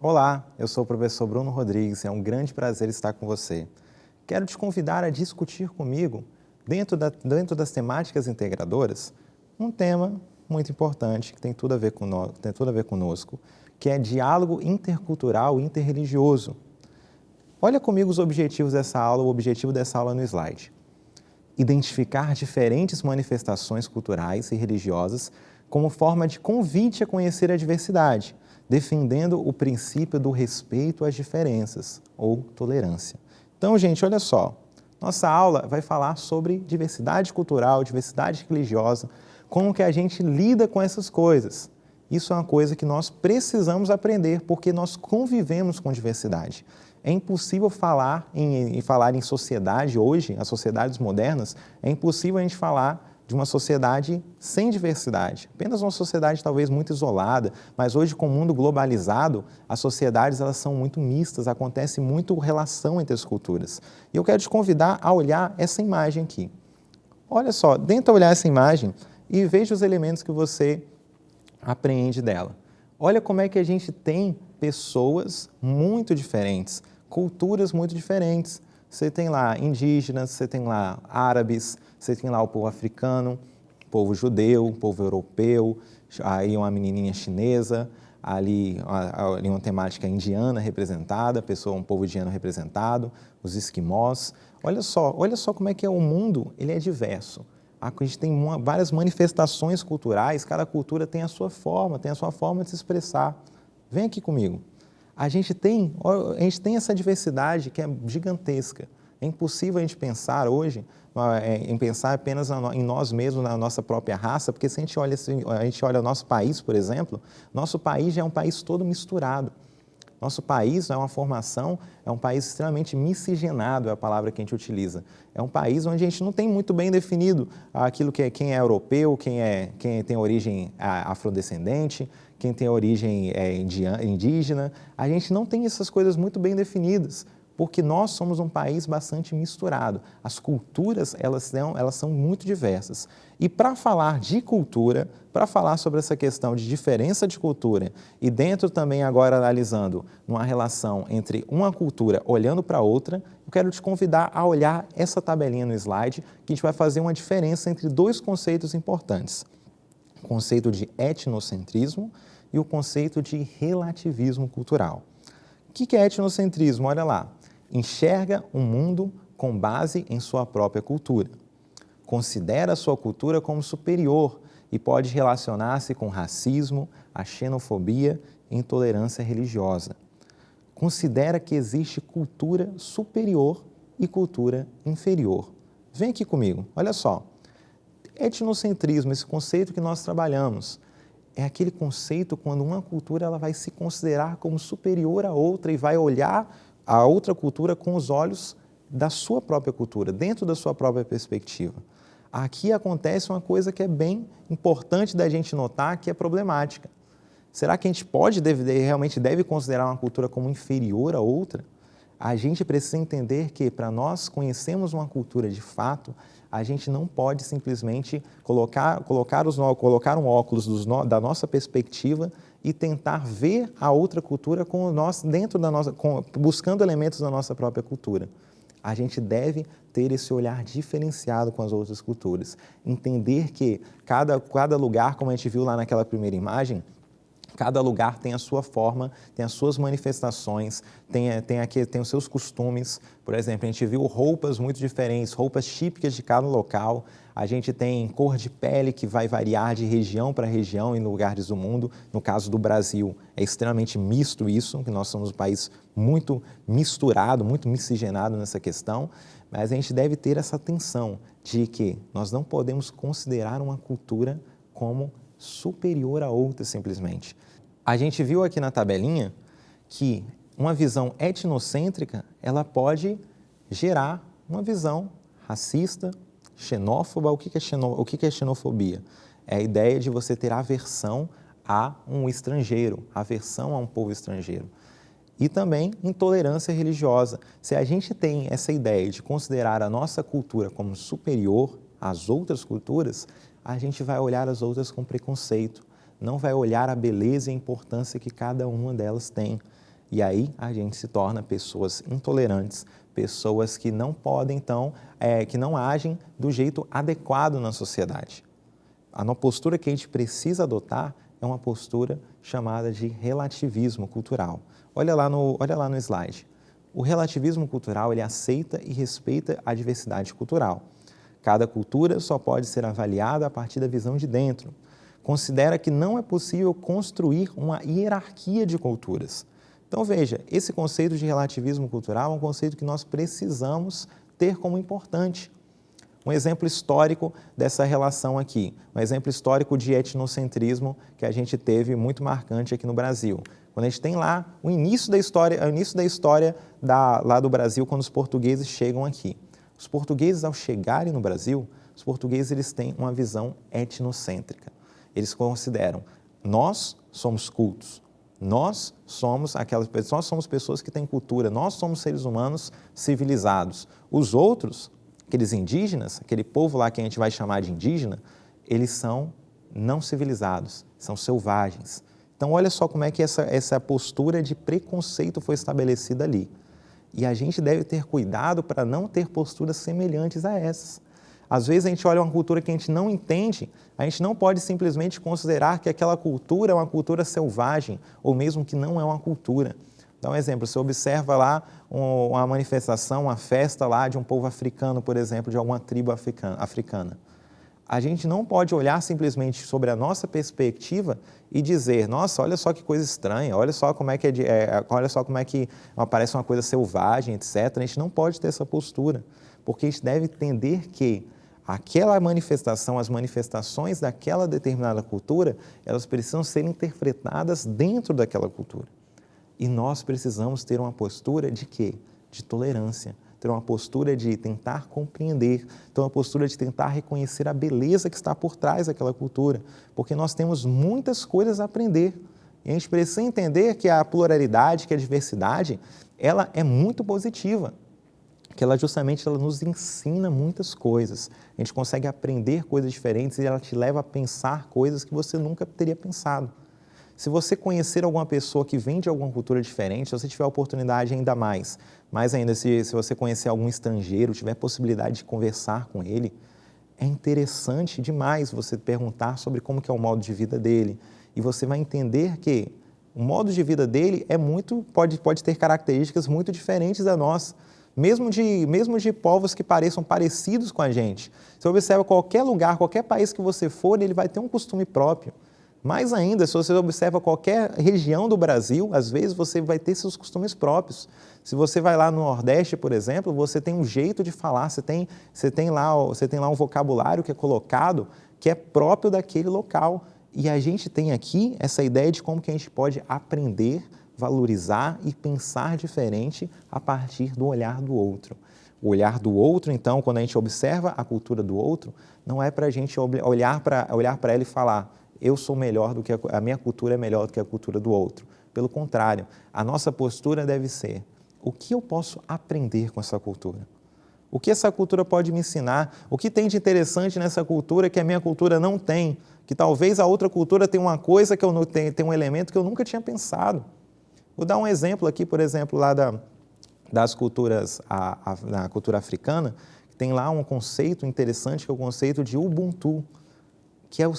Olá, eu sou o professor Bruno Rodrigues e é um grande prazer estar com você. Quero te convidar a discutir comigo, dentro das temáticas integradoras, um tema muito importante que tem tudo a ver, tem tudo a ver conosco, que é diálogo intercultural e interreligioso. Olha comigo os objetivos dessa aula, o objetivo dessa aula no slide. Identificar diferentes manifestações culturais e religiosas como forma de convite a conhecer a diversidade, defendendo o princípio do respeito às diferenças, ou tolerância. Então, gente, olha só, nossa aula vai falar sobre diversidade cultural, diversidade religiosa, como que a gente lida com essas coisas. Isso é uma coisa que nós precisamos aprender, porque nós convivemos com diversidade. É impossível falar em sociedade hoje, as sociedades modernas, é impossível a gente falar de uma sociedade sem diversidade. Apenas uma sociedade talvez muito isolada, mas hoje com o mundo globalizado, as sociedades elas são muito mistas, acontece muito relação entre as culturas. E eu quero te convidar a olhar essa imagem aqui. Olha só, tenta olhar essa imagem e veja os elementos que você apreende dela. Olha como é que a gente tem pessoas muito diferentes, culturas muito diferentes. Você tem lá indígenas, você tem lá árabes, você tem lá o povo africano, povo judeu, povo europeu, aí uma menininha chinesa, ali uma temática indiana representada, um povo indiano representado, os esquimós. Olha só como é que é o mundo, ele é diverso. A gente tem várias manifestações culturais, cada cultura tem a sua forma de se expressar. Vem aqui comigo. A gente tem essa diversidade que é gigantesca. É impossível a gente pensar hoje, em pensar apenas em nós mesmos, na nossa própria raça, porque se a gente olha o nosso país, por exemplo, nosso país já é um país todo misturado. Nosso país é uma formação, é um país extremamente miscigenado, é a palavra que a gente utiliza. É um país onde a gente não tem muito bem definido aquilo que é quem é europeu, quem tem origem afrodescendente, quem tem origem indígena. A gente não tem essas coisas muito bem definidas, porque nós somos um país bastante misturado. As culturas, elas são muito diversas. E para falar de cultura, para falar sobre essa questão de diferença de cultura e dentro também agora analisando uma relação entre uma cultura olhando para outra, eu quero te convidar a olhar essa tabelinha no slide, que a gente vai fazer uma diferença entre dois conceitos importantes. O conceito de etnocentrismo e o conceito de relativismo cultural. O que é etnocentrismo? Olha lá. Enxerga o mundo com base em sua própria cultura. Considera a sua cultura como superior e pode relacionar-se com racismo, a xenofobia e intolerância religiosa. Considera que existe cultura superior e cultura inferior. Vem aqui comigo, olha só. Etnocentrismo, esse conceito que nós trabalhamos, é aquele conceito quando uma cultura ela vai se considerar como superior à outra e vai olhar a outra cultura com os olhos da sua própria cultura, dentro da sua própria perspectiva. Aqui acontece uma coisa que é bem importante da gente notar, que é problemática. Será que a gente realmente deve considerar uma cultura como inferior a outra? A gente precisa entender que, para nós conhecermos uma cultura de fato, a gente não pode simplesmente colocar um óculos da nossa perspectiva e tentar ver a outra cultura buscando elementos da nossa própria cultura. A gente deve ter esse olhar diferenciado com as outras culturas. Entender que cada lugar, como a gente viu lá naquela primeira imagem, cada lugar tem a sua forma, tem as suas manifestações, tem os seus costumes. Por exemplo, a gente viu roupas muito diferentes, roupas típicas de cada local. A gente tem cor de pele que vai variar de região para região e em lugares do mundo. No caso do Brasil, é extremamente misto isso, que nós somos um país muito misturado, muito miscigenado nessa questão. Mas a gente deve ter essa atenção de que nós não podemos considerar uma cultura como superior a outra simplesmente. A gente viu aqui na tabelinha que uma visão etnocêntrica, ela pode gerar uma visão racista, xenófoba. O que é xenofobia? É a ideia de você ter aversão a um estrangeiro, aversão a um povo estrangeiro. E também intolerância religiosa. Se a gente tem essa ideia de considerar a nossa cultura como superior às outras culturas, a gente vai olhar as outras com preconceito, não vai olhar a beleza e a importância que cada uma delas tem. E aí a gente se torna pessoas intolerantes, pessoas que não podem, então, que não agem do jeito adequado na sociedade. A postura que a gente precisa adotar é uma postura chamada de relativismo cultural. Olha lá no slide. O relativismo cultural, ele aceita e respeita a diversidade cultural. Cada cultura só pode ser avaliada a partir da visão de dentro. Considera que não é possível construir uma hierarquia de culturas. Então, veja, esse conceito de relativismo cultural é um conceito que nós precisamos ter como importante. Um exemplo histórico dessa relação aqui, um exemplo histórico de etnocentrismo que a gente teve muito marcante aqui no Brasil. Quando a gente tem lá o início da história lá do Brasil, quando os portugueses chegam aqui. Os portugueses, ao chegarem no Brasil, os portugueses eles têm uma visão etnocêntrica. Eles consideram, nós somos cultos, nós somos pessoas que têm cultura, nós somos seres humanos civilizados. Os outros, aqueles indígenas, aquele povo lá que a gente vai chamar de indígena, eles são não civilizados, são selvagens. Então, olha só como é que essa postura de preconceito foi estabelecida ali. E a gente deve ter cuidado para não ter posturas semelhantes a essas. Às vezes a gente olha uma cultura que a gente não entende, a gente não pode simplesmente considerar que aquela cultura é uma cultura selvagem, ou mesmo que não é uma cultura. Dá um exemplo, você observa lá uma manifestação, uma festa lá de um povo africano, por exemplo, de alguma tribo africana. A gente não pode olhar simplesmente sobre a nossa perspectiva e dizer, nossa, olha só que coisa estranha, olha só como é que parece uma coisa selvagem, etc. A gente não pode ter essa postura, porque a gente deve entender que aquela manifestação, as manifestações daquela determinada cultura, elas precisam ser interpretadas dentro daquela cultura. E nós precisamos ter uma postura de quê? De tolerância, ter uma postura de tentar compreender, ter uma postura de tentar reconhecer a beleza que está por trás daquela cultura, porque nós temos muitas coisas a aprender. E a gente precisa entender que a pluralidade, que a diversidade, ela é muito positiva, que ela nos ensina muitas coisas. A gente consegue aprender coisas diferentes e ela te leva a pensar coisas que você nunca teria pensado. Se você conhecer alguma pessoa que vem de alguma cultura diferente, se você tiver a oportunidade ainda mais ainda se você conhecer algum estrangeiro, tiver possibilidade de conversar com ele, é interessante demais você perguntar sobre como que é o modo de vida dele. E você vai entender que o modo de vida dele pode ter características muito diferentes da nossa, mesmo de povos que pareçam parecidos com a gente. Você observa qualquer lugar, qualquer país que você for, ele vai ter um costume próprio. Mais ainda, se você observa qualquer região do Brasil, às vezes você vai ter seus costumes próprios. Se você vai lá no Nordeste, por exemplo, você tem um jeito de falar, você tem lá um vocabulário que é colocado, que é próprio daquele local. E a gente tem aqui essa ideia de como que a gente pode aprender, valorizar e pensar diferente a partir do olhar do outro. O olhar do outro, então, quando a gente observa a cultura do outro, não é para a gente olhar para ela e falar, eu sou melhor do que a minha cultura é melhor do que a cultura do outro. Pelo contrário, a nossa postura deve ser, o que eu posso aprender com essa cultura? O que essa cultura pode me ensinar? O que tem de interessante nessa cultura que a minha cultura não tem? Que talvez a outra cultura tenha uma coisa que eu não tenho, tem um elemento que eu nunca tinha pensado. Vou dar um exemplo aqui, por exemplo, lá das culturas, na cultura africana, que tem lá um conceito interessante, que é o conceito de Ubuntu, que é o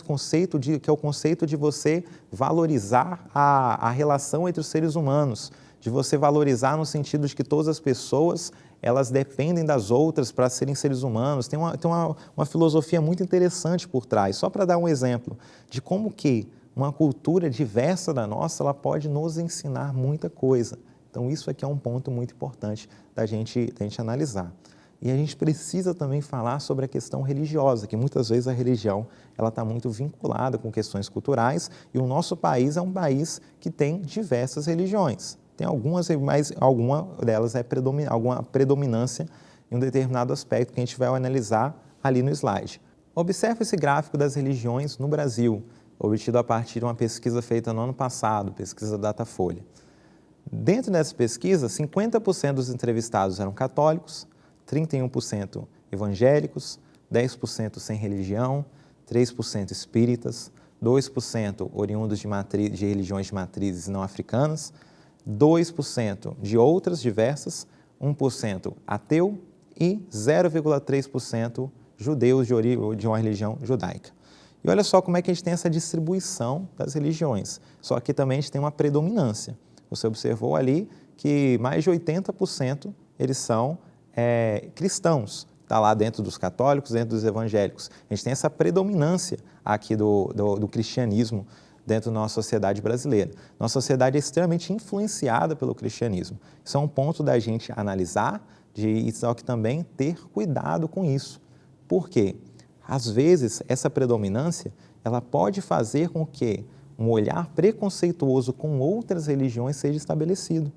conceito de você valorizar a relação entre os seres humanos, de você valorizar no sentido de que todas as pessoas, elas dependem das outras para serem seres humanos. Tem uma filosofia muito interessante por trás, só para dar um exemplo de como que uma cultura diversa da nossa, ela pode nos ensinar muita coisa. Então, isso aqui é um ponto muito importante da gente analisar. E a gente precisa também falar sobre a questão religiosa, que muitas vezes a religião está muito vinculada com questões culturais e o nosso país é um país que tem diversas religiões. Tem algumas, mas alguma delas alguma predominância em um determinado aspecto que a gente vai analisar ali no slide. Observe esse gráfico das religiões no Brasil, obtido a partir de uma pesquisa feita no ano passado, pesquisa Datafolha. Dentro dessa pesquisa, 50% dos entrevistados eram católicos, 31% evangélicos, 10% sem religião, 3% espíritas, 2% oriundos de religiões de matrizes não africanas, 2% de outras diversas, 1% ateu e 0,3% judeus de uma religião judaica. E olha só como é que a gente tem essa distribuição das religiões. Só que também a gente tem uma predominância. Você observou ali que mais de 80% eles são cristãos. Está lá dentro dos católicos, dentro dos evangélicos. A gente tem essa predominância aqui do cristianismo dentro da nossa sociedade brasileira. Nossa sociedade é extremamente influenciada pelo cristianismo. Isso é um ponto da gente analisar, só que também ter cuidado com isso. Por quê? Às vezes, essa predominância ela pode fazer com que um olhar preconceituoso com outras religiões seja estabelecido.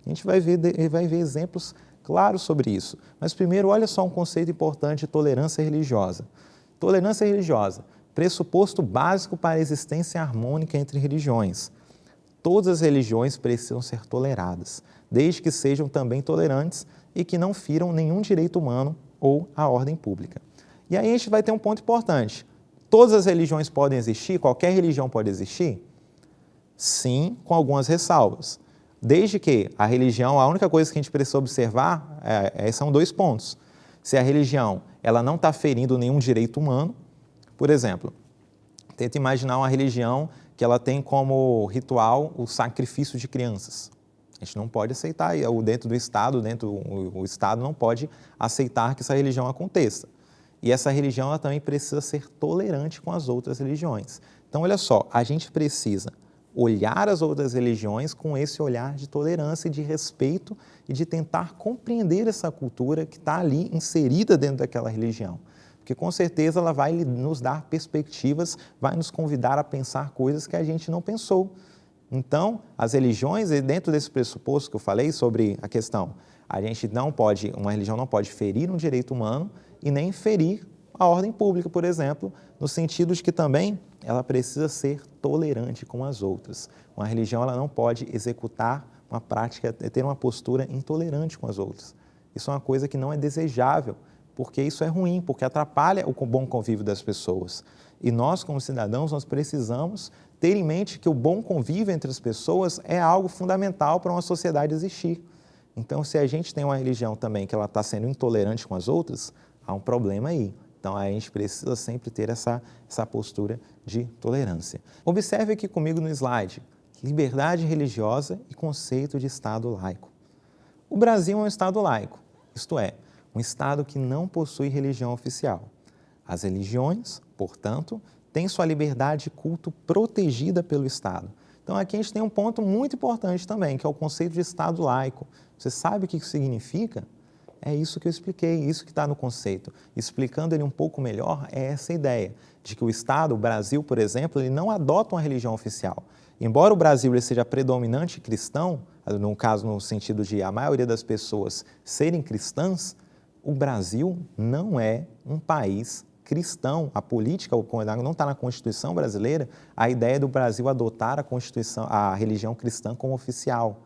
A gente vai ver exemplos claros sobre isso. Mas primeiro, olha só um conceito importante de tolerância religiosa. Tolerância religiosa, pressuposto básico para a existência harmônica entre religiões. Todas as religiões precisam ser toleradas, desde que sejam também tolerantes e que não firam nenhum direito humano ou a ordem pública. E aí a gente vai ter um ponto importante. Todas as religiões podem existir? Qualquer religião pode existir? Sim, com algumas ressalvas. Desde que a religião, a única coisa que a gente precisa observar são 2 pontos. Se a religião ela não está ferindo nenhum direito humano, por exemplo, tenta imaginar uma religião que ela tem como ritual o sacrifício de crianças. A gente não pode aceitar, dentro do Estado, o Estado não pode aceitar que essa religião aconteça. E essa religião ela também precisa ser tolerante com as outras religiões. Então, olha só, a gente precisa olhar as outras religiões com esse olhar de tolerância e de respeito e de tentar compreender essa cultura que está ali inserida dentro daquela religião. Porque com certeza ela vai nos dar perspectivas, vai nos convidar a pensar coisas que a gente não pensou. Então, as religiões, dentro desse pressuposto que eu falei sobre a questão, uma religião não pode ferir um direito humano e nem ferir a ordem pública, por exemplo, no sentido de que também ela precisa ser tolerante com as outras. Uma religião ela não pode executar uma prática, ter uma postura intolerante com as outras. Isso é uma coisa que não é desejável, porque isso é ruim, porque atrapalha o bom convívio das pessoas. E nós, como cidadãos, nós precisamos ter em mente que o bom convívio entre as pessoas é algo fundamental para uma sociedade existir. Então, se a gente tem uma religião também que ela está sendo intolerante com as outras, há um problema aí. Então, a gente precisa sempre ter essa postura de tolerância. Observe aqui comigo no slide, liberdade religiosa e conceito de Estado laico. O Brasil é um Estado laico, isto é, um Estado que não possui religião oficial. As religiões, portanto, têm sua liberdade de culto protegida pelo Estado. Então, aqui a gente tem um ponto muito importante também, que é o conceito de Estado laico. Você sabe o que isso significa? É isso que eu expliquei, isso que está no conceito. Explicando ele um pouco melhor, é essa ideia de que o Estado, o Brasil, por exemplo, ele não adota uma religião oficial. Embora o Brasil ele seja predominante cristão, no caso no sentido de a maioria das pessoas serem cristãs, o Brasil não é um país cristão. A política não está na Constituição brasileira a ideia do Brasil adotar a religião cristã como oficial.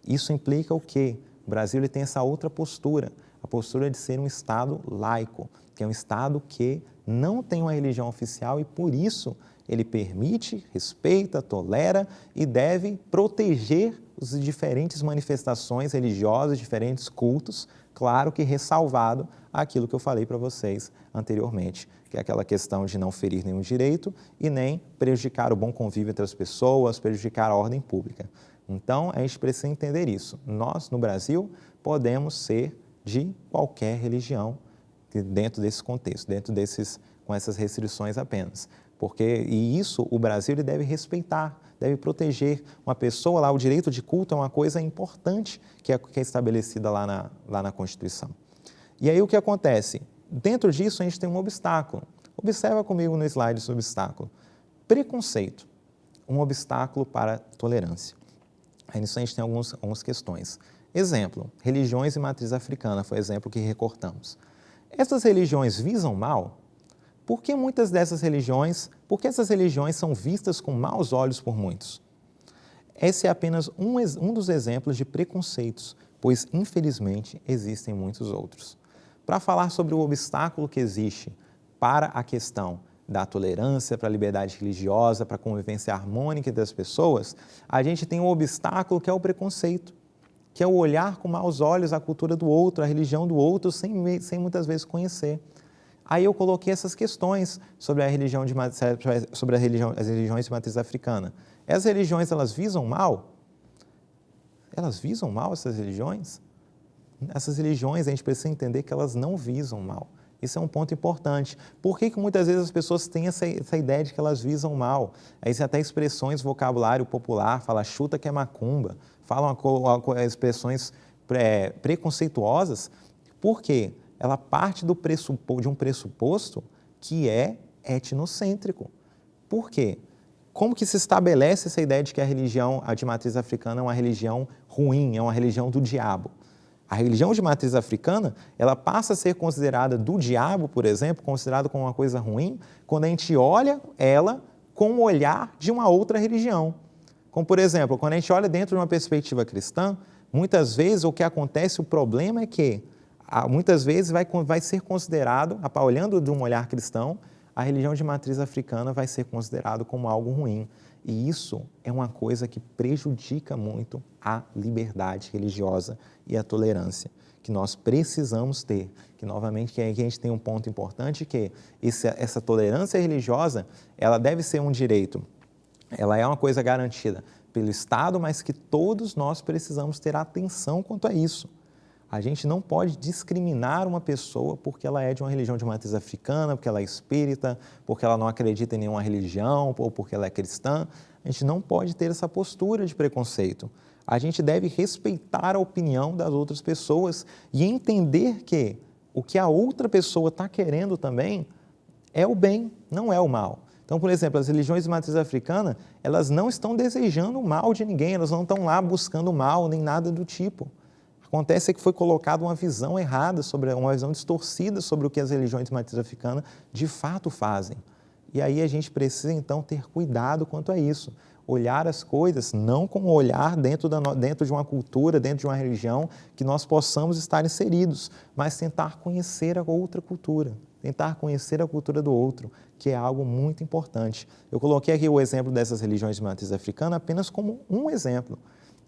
Isso implica o quê? O Brasil ele tem essa outra postura, a postura de ser um Estado laico, que é um Estado que não tem uma religião oficial e, por isso, ele permite, respeita, tolera e deve proteger as diferentes manifestações religiosas, diferentes cultos, claro que ressalvado aquilo que eu falei para vocês anteriormente, que é aquela questão de não ferir nenhum direito e nem prejudicar o bom convívio entre as pessoas, prejudicar a ordem pública. Então, a gente precisa entender isso. Nós, no Brasil, podemos ser de qualquer religião dentro desse contexto, com essas restrições apenas. E isso o Brasil ele deve respeitar, deve proteger. Uma pessoa lá, o direito de culto é uma coisa importante que é estabelecida lá na Constituição. E aí o que acontece? Dentro disso a gente tem um obstáculo. Observa comigo no slide esse obstáculo. Preconceito, um obstáculo para tolerância. Aí nisso a gente tem algumas questões. Exemplo, religiões e matriz africana, foi o exemplo que recortamos. Essas religiões visam mal? Por que essas religiões são vistas com maus olhos por muitos? Esse é apenas um dos exemplos de preconceitos, pois, infelizmente, existem muitos outros. Para falar sobre o obstáculo que existe para a questão da tolerância, para a liberdade religiosa, para a convivência harmônica das pessoas, a gente tem um obstáculo que é o preconceito, que é o olhar com maus olhos a cultura do outro, a religião do outro, sem muitas vezes conhecer. Aí eu coloquei essas questões sobre a religião as religiões de matriz africana. Essas religiões, elas visam mal? Elas visam mal, essas religiões? Essas religiões, a gente precisa entender que elas não visam mal. Isso é um ponto importante. Por que muitas vezes as pessoas têm essa ideia de que elas visam mal? Aí tem até expressões, vocabulário popular, fala chuta que é macumba, falam expressões preconceituosas. Por quê? Ela parte de um pressuposto que é etnocêntrico. Por quê? Como que se estabelece essa ideia de que a religião de matriz africana é uma religião ruim, é uma religião do diabo? A religião de matriz africana, ela passa a ser considerada do diabo, por exemplo, considerada como uma coisa ruim, quando a gente olha ela com o olhar de uma outra religião. Como, por exemplo, quando a gente olha dentro de uma perspectiva cristã, muitas vezes o que acontece, o problema é que, muitas vezes vai ser considerado, olhando de um olhar cristão, a religião de matriz africana vai ser considerado como algo ruim. E isso é uma coisa que prejudica muito a liberdade religiosa e a tolerância, que nós precisamos ter. Que, novamente, que a gente tem um ponto importante, que essa tolerância religiosa, ela deve ser um direito, ela é uma coisa garantida pelo Estado, mas que todos nós precisamos ter atenção quanto a isso. A gente não pode discriminar uma pessoa porque ela é de uma religião de matriz africana, porque ela é espírita, porque ela não acredita em nenhuma religião ou porque ela é cristã. A gente não pode ter essa postura de preconceito. A gente deve respeitar a opinião das outras pessoas e entender que o que a outra pessoa está querendo também é o bem, não é o mal. Então, por exemplo, as religiões de matriz africana, elas não estão desejando o mal de ninguém, elas não estão lá buscando o mal, nem nada do tipo. Acontece que foi colocada uma visão errada, uma visão distorcida sobre o que as religiões de matriz africana de fato fazem. E aí a gente precisa, então, ter cuidado quanto a isso. Olhar as coisas não com o olhar dentro de uma cultura, dentro de uma religião, que nós possamos estar inseridos, mas tentar conhecer a outra cultura, tentar conhecer a cultura do outro, que é algo muito importante. Eu coloquei aqui o exemplo dessas religiões de matriz africana apenas como um exemplo.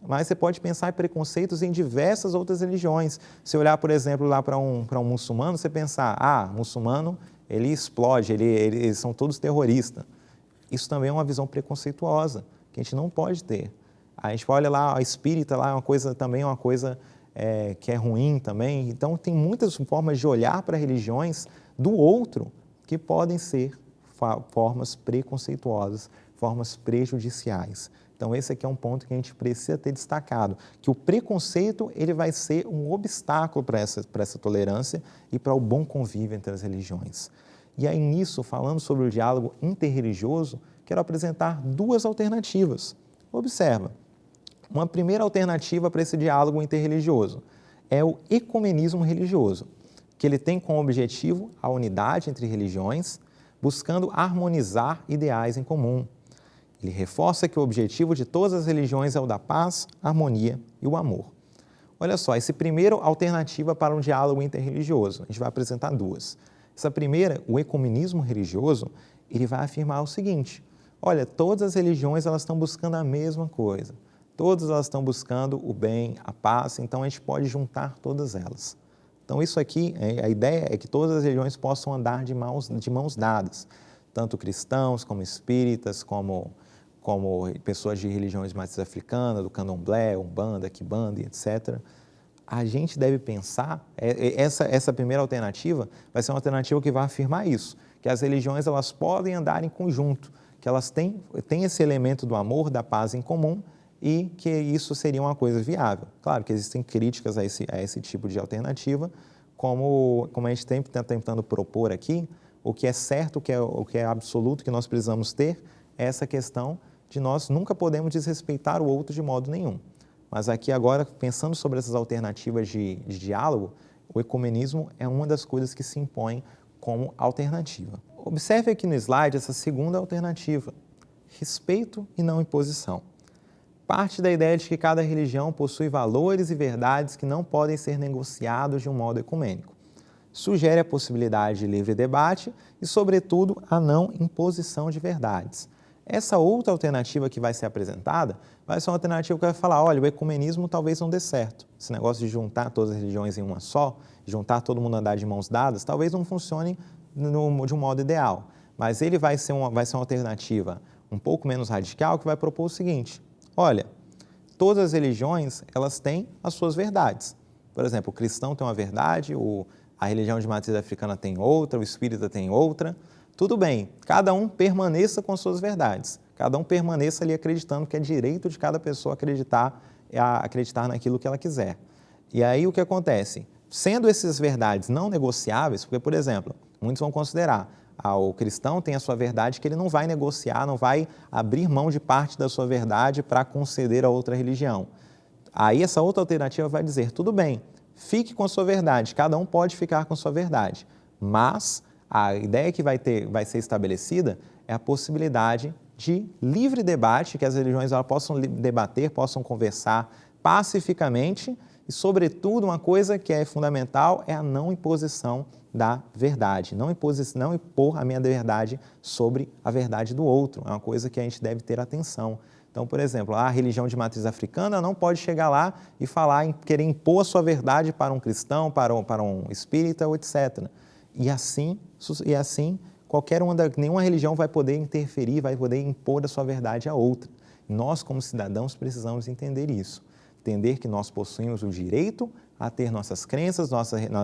Mas você pode pensar em preconceitos em diversas outras religiões. Se olhar, por exemplo, lá para um muçulmano, você pensar, muçulmano, ele explode, eles são todos terroristas. Isso também é uma visão preconceituosa, que a gente não pode ter. A gente olha lá, a espírita lá também é uma coisa que é ruim também. Então, tem muitas formas de olhar para religiões do outro que podem ser formas preconceituosas, formas prejudiciais. Então, esse aqui é um ponto que a gente precisa ter destacado, que o preconceito ele vai ser um obstáculo para essa tolerância e para o bom convívio entre as religiões. E aí, nisso, falando sobre o diálogo interreligioso, quero apresentar duas alternativas. Observa, uma primeira alternativa para esse diálogo interreligioso é o ecumenismo religioso, que ele tem como objetivo a unidade entre religiões, buscando harmonizar ideais em comum. Ele reforça que o objetivo de todas as religiões é o da paz, harmonia e o amor. Olha só, essa primeira alternativa para um diálogo interreligioso, a gente vai apresentar duas. Essa primeira, o ecumenismo religioso, ele vai afirmar o seguinte, olha, todas as religiões elas estão buscando a mesma coisa, todas elas estão buscando o bem, a paz, então a gente pode juntar todas elas. Então isso aqui, a ideia é que todas as religiões possam andar de mãos dadas, tanto cristãos como espíritas, como pessoas de religiões de matriz africana, do candomblé, umbanda, quimbanda, etc. A gente deve pensar, essa primeira alternativa vai ser uma alternativa que vai afirmar isso, que as religiões elas podem andar em conjunto, que elas têm esse elemento do amor, da paz em comum e que isso seria uma coisa viável. Claro que existem críticas a esse tipo de alternativa, como a gente está tentando propor aqui, o que é certo, o que é absoluto que nós precisamos ter é essa questão de nós nunca podemos desrespeitar o outro de modo nenhum. Mas aqui agora, pensando sobre essas alternativas de diálogo, o ecumenismo é uma das coisas que se impõe como alternativa. Observe aqui no slide essa segunda alternativa, respeito e não imposição. Parte da ideia de que cada religião possui valores e verdades que não podem ser negociados de um modo ecumênico. sugere a possibilidade de livre debate e, sobretudo, a não imposição de verdades. Essa outra alternativa que vai ser apresentada vai ser uma alternativa que vai falar, olha, o ecumenismo talvez não dê certo. Esse negócio de juntar todas as religiões em uma só, juntar todo mundo a andar de mãos dadas, talvez não funcione de um modo ideal. Mas ele vai ser uma alternativa um pouco menos radical que vai propor o seguinte, olha, todas as religiões, elas têm as suas verdades. Por exemplo, o cristão tem uma verdade, a religião de matriz africana tem outra, o espírita tem outra. Tudo bem, cada um permaneça com suas verdades, cada um permaneça ali acreditando que é direito de cada pessoa acreditar naquilo que ela quiser. E aí o que acontece? Sendo essas verdades não negociáveis, porque, por exemplo, muitos vão considerar, o cristão tem a sua verdade que ele não vai negociar, não vai abrir mão de parte da sua verdade para conceder a outra religião. Aí essa outra alternativa vai dizer, tudo bem, fique com a sua verdade, cada um pode ficar com a sua verdade, mas a ideia que vai ser estabelecida é a possibilidade de livre debate, que as religiões possam debater, possam conversar pacificamente e, sobretudo, uma coisa que é fundamental é a não imposição da verdade, não impor a minha verdade sobre a verdade do outro, é uma coisa que a gente deve ter atenção. Então, por exemplo, a religião de matriz africana não pode chegar lá e querer impor a sua verdade para um cristão, para um espírita, etc. E assim nenhuma religião vai poder interferir, vai poder impor a sua verdade a outra. Nós, como cidadãos, precisamos entender isso. Entender que nós possuímos o direito a ter nossas crenças,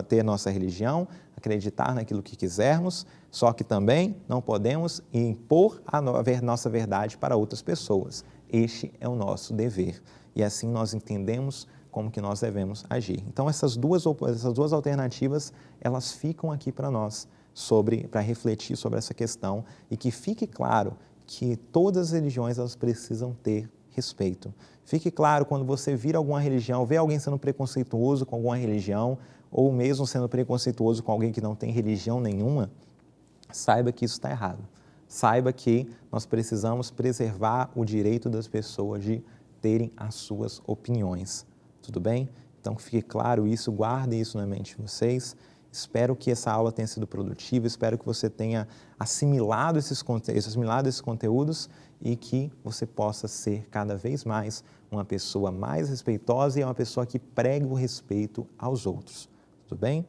ter nossa religião, acreditar naquilo que quisermos, só que também não podemos impor a nossa verdade para outras pessoas. Este é o nosso dever. E assim nós entendemos como que nós devemos agir. Então, essas duas alternativas, elas ficam aqui para nós, para refletir sobre essa questão e que fique claro que todas as religiões elas precisam ter respeito. Fique claro quando você vir alguma religião, vê alguém sendo preconceituoso com alguma religião ou mesmo sendo preconceituoso com alguém que não tem religião nenhuma, saiba que isso está errado. Saiba que nós precisamos preservar o direito das pessoas de terem as suas opiniões. Tudo bem? Então, que fique claro isso, guardem isso na mente de vocês. Espero que essa aula tenha sido produtiva, espero que você tenha assimilado esses conteúdos e que você possa ser cada vez mais uma pessoa mais respeitosa e uma pessoa que prega o respeito aos outros. Tudo bem?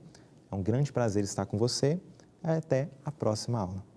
É um grande prazer estar com você. Até a próxima aula.